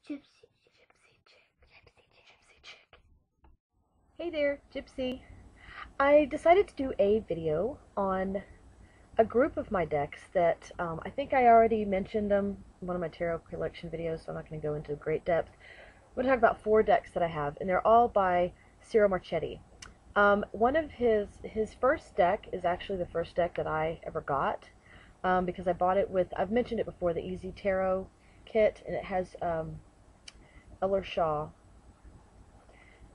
Gypsy, gypsy chick, gypsy chick. Hey there, Gypsy. I decided to do a video on a group of my decks that I think I already mentioned them in one of my tarot collection videos, so I'm not going to go into great depth. I'm going to talk about 4 decks that I have, and they're all by Ciro Marchetti. One of his first deck is actually the first deck that I ever got, because I bought it with, I've mentioned it before, the Easy Tarot kit, and it has Eller Shaw.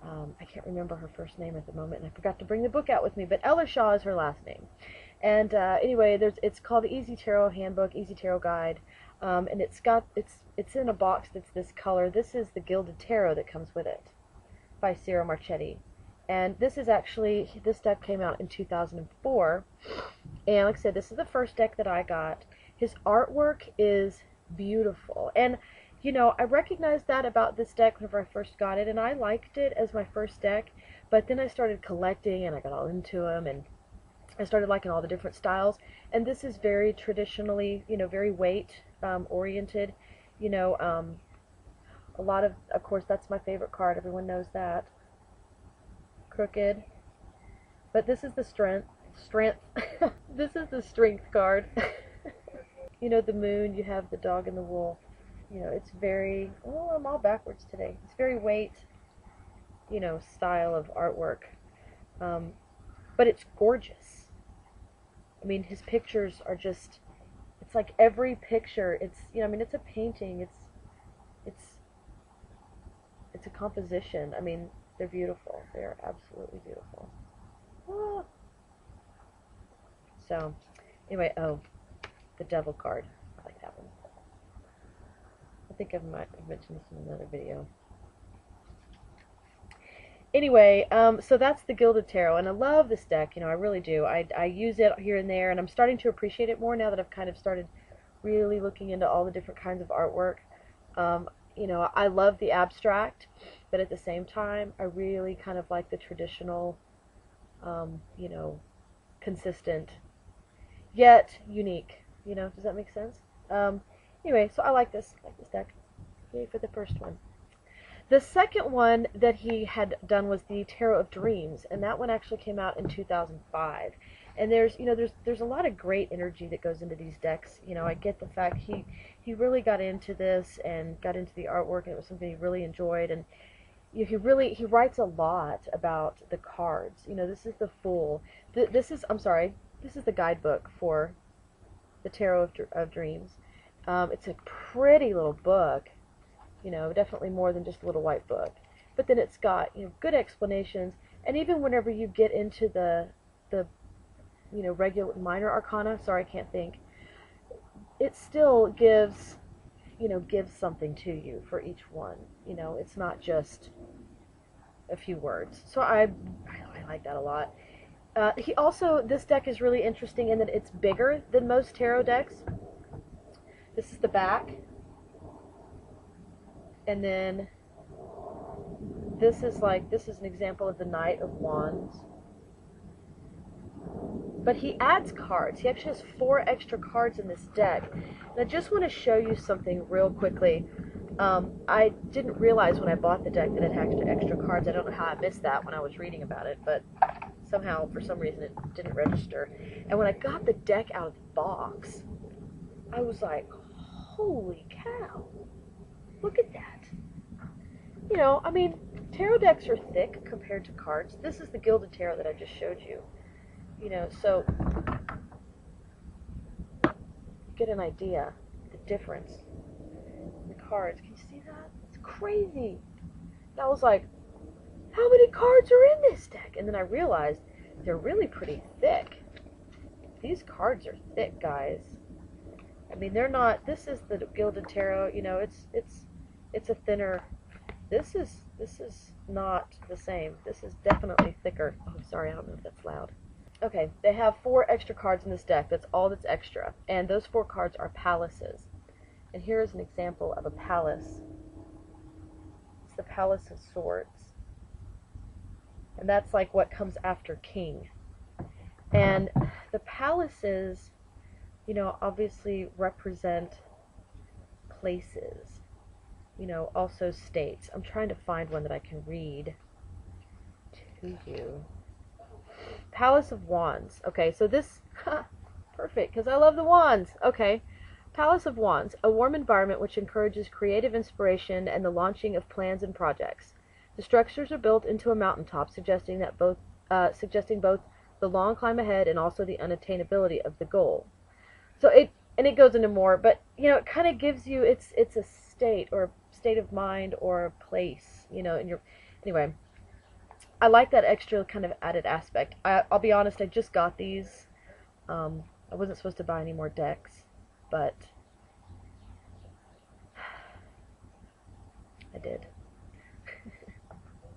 I can't remember her first name at the moment, and I forgot to bring the book out with me, but Ella Shaw is her last name. And anyway, it's called the Easy Tarot Handbook, Easy Tarot Guide, and it's in a box that's this color. This is the Gilded Tarot that comes with it by Ciro Marchetti. And this deck came out in 2004, and like I said, this is the first deck that I got. His artwork is beautiful, and you know, I recognized that about this deck whenever I first got it, and I liked it as my first deck, but then I started collecting, and I got all into them, and I started liking all the different styles, and this is very traditionally, you know, very weight oriented, you know, a lot of course, that's my favorite card, everyone knows that, crooked, but this is the strength, this is the strength card, you know, the moon, you have the dog and the wolf. You know, it's very, oh, I'm all backwards today. It's very weight, you know, style of artwork. But it's gorgeous. I mean, his pictures are just, it's like every picture, it's, you know, I mean, it's a painting. It's a composition. I mean, they're beautiful. They're absolutely beautiful. Ah. So, anyway, oh, the devil card. I like that one. I think I might have mentioned this in another video. Anyway, so that's the Gilded Tarot, and I love this deck, you know, I really do. I use it here and there, and I'm starting to appreciate it more now that I've kind of started really looking into all the different kinds of artwork. You know, I love the abstract, but at the same time, I really kind of like the traditional, you know, consistent, yet unique, you know, does that make sense? Anyway, so I like this deck. Yay for the first one. The second one that he had done was the Tarot of Dreams, and that one actually came out in 2005. And there's, you know, there's a lot of great energy that goes into these decks. You know, I get the fact he really got into this and got into the artwork, and it was something he really enjoyed. And you know, he writes a lot about the cards. You know, this is the Fool. This is the guidebook for the Tarot of Dreams. It's a pretty little book, you know, definitely more than just a little white book. But then it's got, you know, good explanations, and even whenever you get into the you know, regular minor arcana, sorry, I can't think, it still gives, you know, gives something to you for each one. You know, it's not just a few words. So I like that a lot. He also, this deck is really interesting in that it's bigger than most tarot decks. This is the back, and then this is an example of the Knight of Wands. But he adds cards. He actually has 4 extra cards in this deck. And I just want to show you something real quickly. I didn't realize when I bought the deck that it had extra cards. I don't know how I missed that when I was reading about it, but somehow, for some reason, it didn't register. And when I got the deck out of the box, I was like, holy cow, look at that. You know, I mean, tarot decks are thick compared to cards. This is the Gilded Tarot that I just showed you. You know, so get an idea, the difference in the cards. Can you see that? It's crazy. And I was like, how many cards are in this deck? And then I realized they're really pretty thick. These cards are thick, guys. I mean, they're not, this is the Gilded Tarot, you know, it's a thinner, this is not the same. This is definitely thicker. Oh, sorry, I don't know if that's loud. Okay, they have 4 extra cards in this deck. That's all that's extra. And those 4 cards are palaces. And here is an example of a palace. It's the Palace of Swords. And that's like what comes after King. And the palaces, you know, obviously represent places. you know, also states. I'm trying to find one that I can read to you. Palace of Wands. Okay, so this, perfect, because I love the wands. Okay, Palace of Wands, a warm environment which encourages creative inspiration and the launching of plans and projects. The structures are built into a mountaintop, suggesting both the long climb ahead and also the unattainability of the goal. So it goes into more, but you know, it kind of gives you it's a state or state of mind or a place, you know, in your anyway. I like that extra kind of added aspect. I'll be honest, I just got these. I wasn't supposed to buy any more decks, but I did.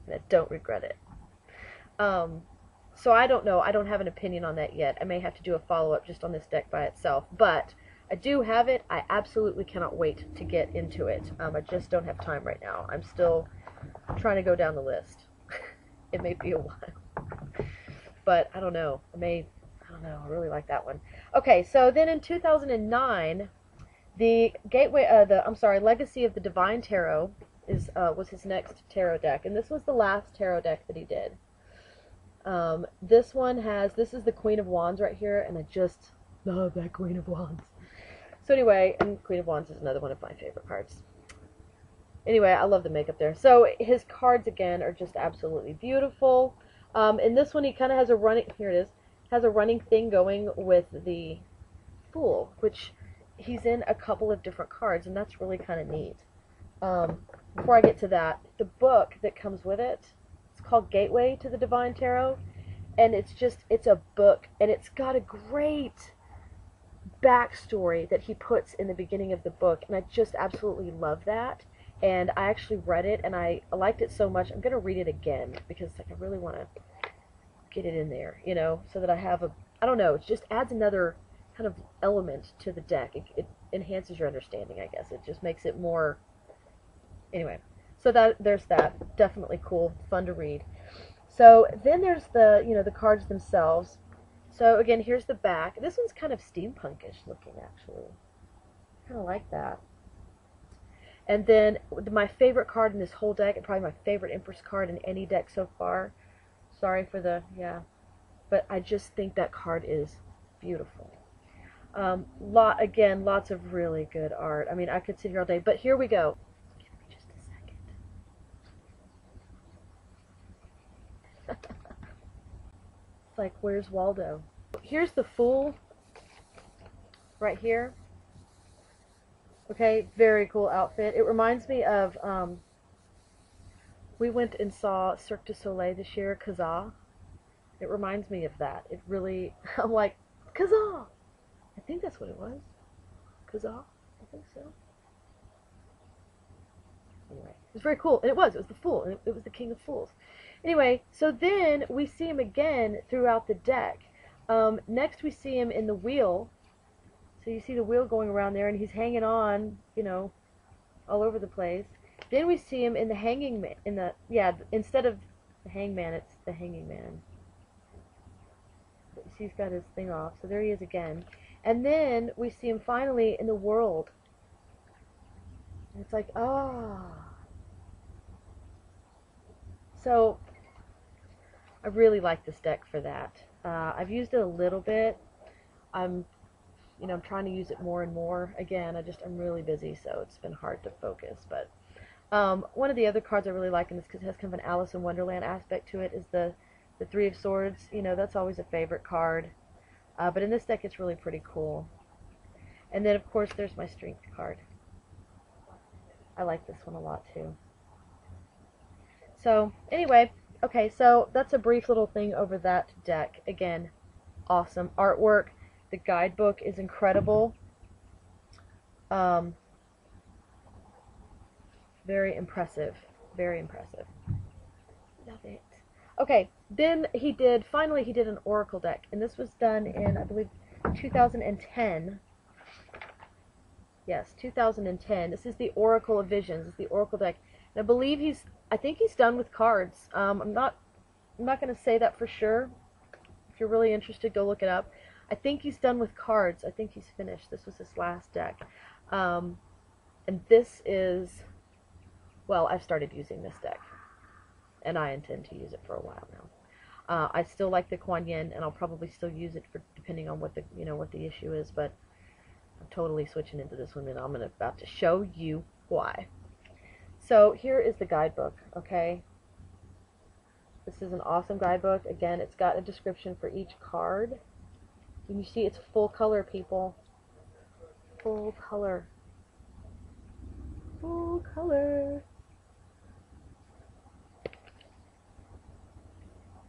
And I don't regret it. So I don't know. I don't have an opinion on that yet. I may have to do a follow-up just on this deck by itself. But I do have it. I absolutely cannot wait to get into it. I just don't have time right now. I'm still trying to go down the list. It may be a while. But I don't know. I don't know. I really like that one. Okay, so then in 2009, the Legacy of the Divine Tarot was his next tarot deck, and this was the last tarot deck that he did. This is the Queen of Wands right here, and I just love that Queen of Wands. So anyway, and Queen of Wands is another one of my favorite cards. Anyway, I love the makeup there. So his cards, again, are just absolutely beautiful. In this one, he kind of has a running thing going with the Fool, which he's in a couple of different cards, and that's really kind of neat. Before I get to that, the book that comes with it, it's called Gateway to the Divine Tarot, and it's a book, and it's got a great backstory that he puts in the beginning of the book, and I just absolutely love that. And I actually read it, and I liked it so much, I'm going to read it again, because like I really want to get it in there, you know, so that I have I don't know, it just adds another kind of element to the deck. It enhances your understanding, I guess. It just makes it more, anyway. So there's that. Definitely cool, fun to read. So then there's the cards themselves. So again, here's the back. This one's kind of steampunkish looking, actually. Kind of like that. And then my favorite card in this whole deck, and probably my favorite Empress card in any deck so far. Sorry for but I just think that card is beautiful. Lots of really good art. I mean, I could sit here all day, but here we go. Give me just a second. It's like, where's Waldo? Here's the Fool right here. Okay, very cool outfit. It reminds me of, we went and saw Cirque du Soleil this year, Kazaa. It reminds me of that. It really, I'm like, Kazaa! I think that's what it was. Kazaa? I think so. Anyway, it was very cool. And it was the Fool. And it was the King of Fools. Anyway, so then we see him again throughout the deck. Next we see him in the wheel. So you see the wheel going around there, and he's hanging on, you know, all over the place. Then we see him in the hanging man, instead of the hangman, it's the hanging man. You see he's got his thing off, so there he is again. And then we see him finally in the world. And it's like, ah. So, I really like this deck for that. I've used it a little bit. I'm trying to use it more and more. Again, I'm really busy, so it's been hard to focus. But one of the other cards I really like in this, because it has kind of an Alice in Wonderland aspect to it, is the Three of Swords. You know, that's always a favorite card. But in this deck, it's really pretty cool. And then, of course, there's my Strength card. I like this one a lot, too. So, anyway, okay, so that's a brief little thing over that deck. Again, awesome artwork. The guidebook is incredible. Very impressive. Very impressive. Love it. Okay, then finally he did an Oracle deck, and this was done in, I believe, 2010. Yes, 2010. This is the Oracle of Visions. It's the Oracle deck. And I think he's done with cards. I'm not going to say that for sure. If you're really interested, go look it up. I think he's done with cards. I think he's finished. This was his last deck. And this is well, I've started using this deck, and I intend to use it for a while now. I still like the Kuan Yin, and I'll probably still use it for depending on what the what the issue is. But I'm totally switching into this one, and I'm about to show you why. So here is the guidebook. Okay, this is an awesome guidebook. Again, it's got a description for each card. Can you see it's full color, people? Full color. Full color.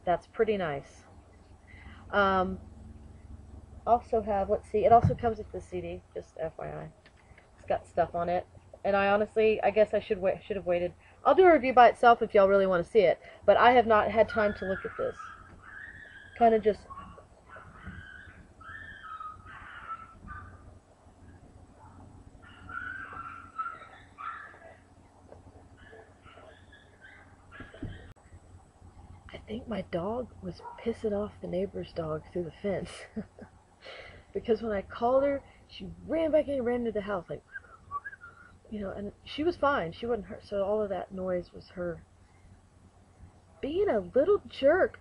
That's pretty nice. Also have, let's see, it also comes with the CD, just FYI. It's got stuff on it. And I honestly, I guess I should have waited. I'll do a review by itself if y'all really want to see it, but I have not had time to look at this. Kind of just I think my dog was pissing off the neighbor's dog through the fence. Because when I called her, she ran back in and ran into the house, like, and she was fine. She wasn't hurt. So all of that noise was her being a little jerk.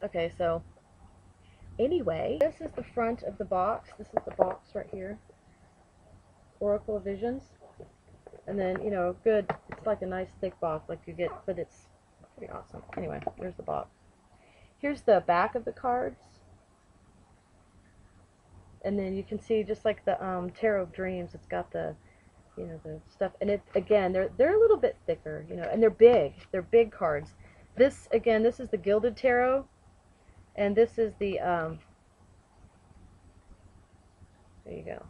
Okay, so anyway, this is the front of the box. This is the box right here. Oracle of Visions. And then, good. It's like a nice thick box, like you get, but it's pretty awesome. Anyway, there's the box. Here's the back of the cards. And then you can see just like the Tarot of Dreams, it's got the the stuff, and it again they're a little bit thicker, and they're big. They're big cards. This again, this is the Gilded Tarot, and this is the there you go.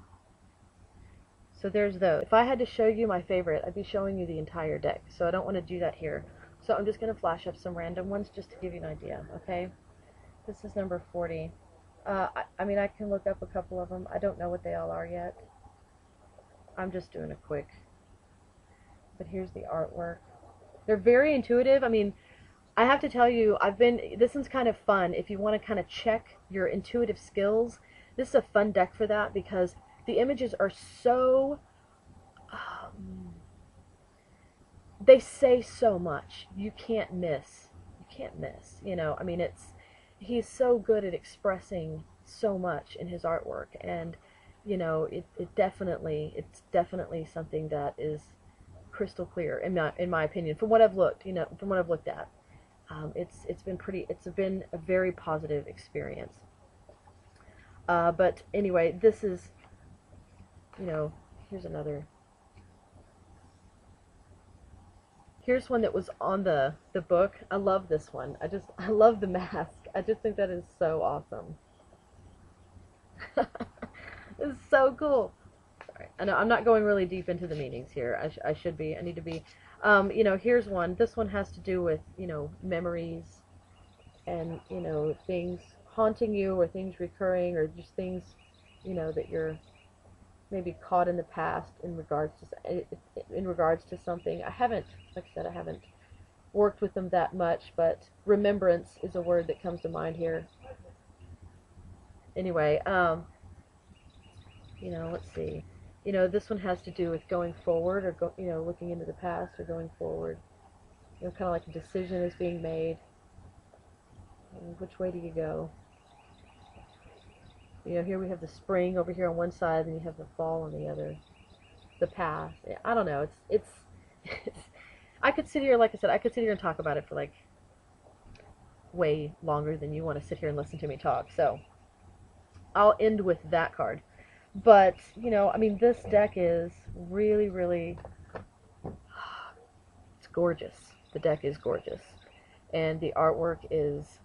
So there's those. If I had to show you my favorite, I'd be showing you the entire deck. So I don't want to do that here. So I'm just going to flash up some random ones just to give you an idea. Okay, this is number 40. I mean, I can look up a couple of them. I don't know what they all are yet. I'm just doing a quick. But here's the artwork. They're very intuitive. I mean, I have to tell you, this one's kind of fun. If you want to kind of check your intuitive skills, this is a fun deck for that because the images are so, they say so much. You can't miss. You can't miss. I mean, he's so good at expressing so much in his artwork, and it's definitely something that is crystal clear in my opinion, from what I've looked at. It's been a very positive experience. But anyway, this is here's another. Here's one that was on the book. I love this one. I love the mask. I just think that is so awesome. It's so cool. Sorry. I know I'm not going really deep into the meanings here. I should be. I need to be. Here's one. This one has to do with, memories and, things haunting you, or things recurring, or just things, that you're maybe caught in the past in regards to something. Like I said, I haven't worked with them that much, but remembrance is a word that comes to mind here. Anyway, let's see. This one has to do with going forward, or looking into the past, or going forward. Kind of like a decision is being made. Which way do you go? Here we have the spring over here on one side, and you have the fall on the other. The past. I don't know. It's I could sit here, like I said, I could sit here and talk about it for like way longer than you want to sit here and listen to me talk. So I'll end with that card. But, I mean, this deck is really, really, it's gorgeous. The deck is gorgeous. And the artwork is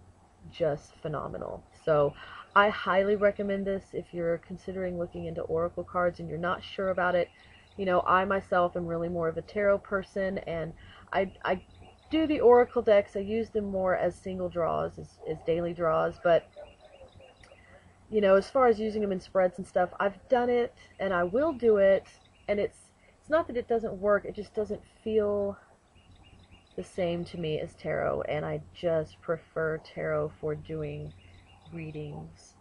just phenomenal. So I highly recommend this if you're considering looking into oracle cards and you're not sure about it. I myself am really more of a tarot person, and I do the oracle decks. I use them more as single draws, as daily draws, but as far as using them in spreads and stuff, I've done it, and I will do it, and it's not that it doesn't work, it just doesn't feel the same to me as tarot, and I just prefer tarot for doing readings,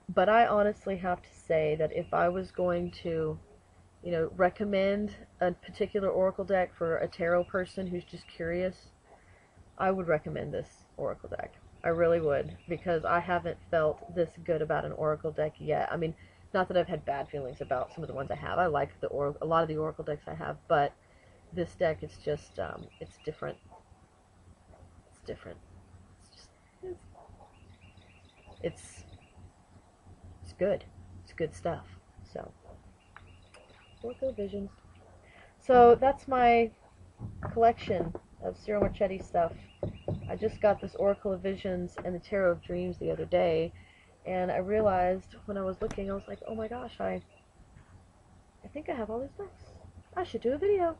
But I honestly have to say that if I was going to recommend a particular oracle deck for a tarot person who's just curious, I would recommend this oracle deck. I really would, because I haven't felt this good about an oracle deck yet. I mean, not that I've had bad feelings about some of the ones I have. I like a lot of the oracle decks I have, but this deck is just it's different. It's different. It's just it's it's good. It's good stuff. So, Oracle Visions. So that's my collection of Ciro Marchetti stuff. I just got this Oracle of Visions and the Tarot of Dreams the other day, and I realized when I was looking, I was like, oh my gosh, I think I have all these decks. I should do a video.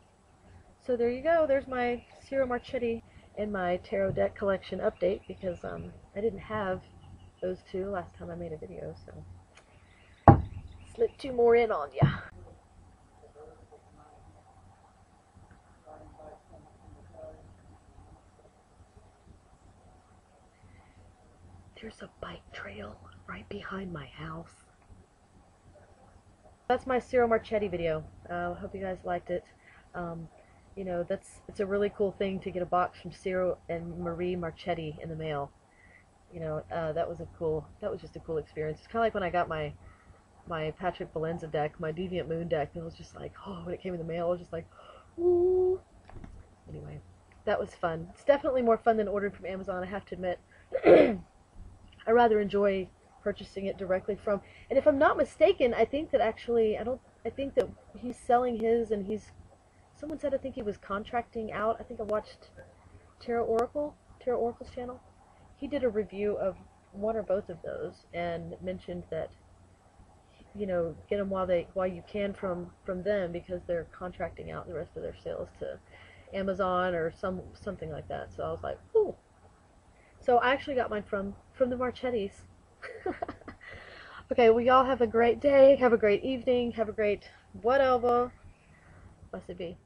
So there you go. There's my Ciro Marchetti and my tarot deck collection update, because I didn't have those two last time I made a video, so slip two more in on ya. There's a bike trail right behind my house. That's my Ciro Marchetti video. Hope you guys liked it. It's a really cool thing to get a box from Ciro and Marie Marchetti in the mail. That was just a cool experience. It's kind of like when I got my Patrick Valenza deck, my Deviant Moon deck. It was just like, oh, when it came in the mail, it was just like, ooh. Anyway, that was fun. It's definitely more fun than ordering from Amazon, I have to admit. I rather enjoy purchasing it directly from. And if I'm not mistaken, I think that actually, I think that he's selling his, and someone said I think he was contracting out. I think I watched Tarot Oracle's channel. He did a review of one or both of those and mentioned that, get them while you can from them, because they're contracting out the rest of their sales to Amazon or something like that. So I was like, ooh. So I actually got mine from the Marchettis. Okay, well, y'all have a great day, have a great evening, have a great whatever. Blessed be.